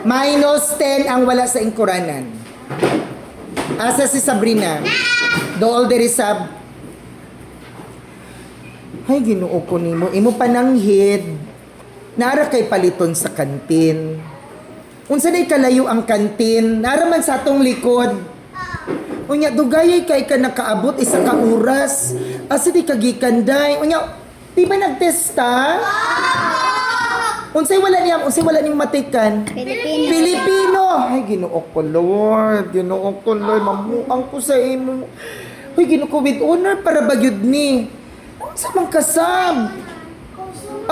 -10 ang wala sa ingkuranan. Asa si Sabrina? Dool diri sab. Ay, Ginoo ko nimo. Imo pananghid. Naara kay paliton sa kantin. Unsa day kalayo ang kantin? Naara man sa atong likod. Unya, dugayay kay ka nakaabot isa ka oras. Asa di kagikanday. Unya, di ba nagtesta? Unsay wala niyang matikan? Pilipino. Ay, Ginoo ko, Lord. Ginoo ko, Lord. Mamuang ko sa imo. Ay, Ginoo ko, with honor para bagyod ni. Unsa man kasab?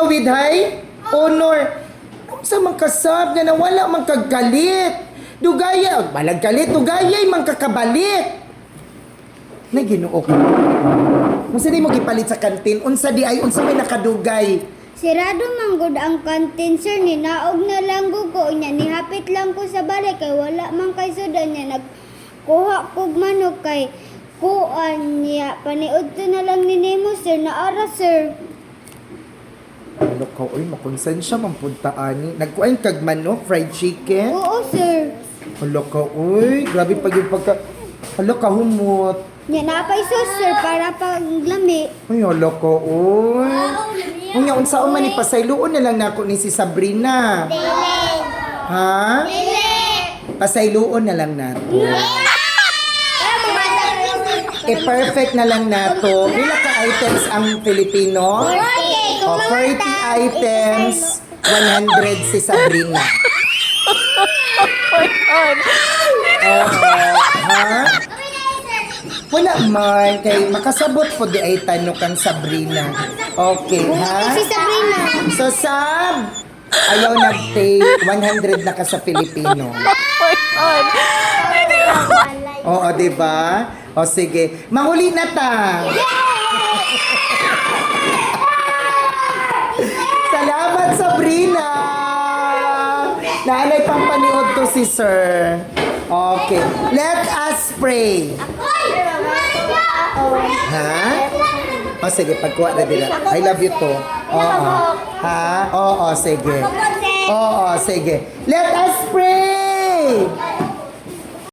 With high honor. Unsa man kasab nga nawala man kagkalit. Dugaya, balag kalit, dugayay man kakabalik. Na Ginoo ko. Unsa di mo gipalit sa kantin? Unsa di ay unsa may nakadugay? Sirado manggod ang kantin, sir. Ninaog na lang ko niya. Nihapit lang ko sa balay kay wala man kay sudan niya. Nagkuha kog manok kay kuan niya. Paniod to na lang ni Nemo, sir. Naara, sir. Ano ka, oy, makonsensya man punta ani. Nagkuhain kag manok, fried chicken. Oo, sir. Hala ka, oy, grabe pag yung pagka... Hala ka, humot. Niya napay sus, sir, para paglami. Ay, hala ka, oy. Unya, unsaon man ipasayloon na lang nako ni si Sabrina. Ha? Pasayloon na lang nato. I-perfect na lang nato. Pila ka items ang Filipino? 40 items, 100 si Sabrina. Ha? Wala man, kay makasabot po di ay tanong kang Sabrina. Okay, ha? Si Sabrina. So, Sab, ayaw nag-take 100 na ka sa Filipino. Oo, diba? O, sige. Mahuli na ta. Salamat, Sabrina! Naanay pang paniod to si Sir. Okay. Let us pray. Ha? O, sige. Pagkuha na din. I love you to. Oo. Ha? Oo, sige. Oo, sige. Let us pray!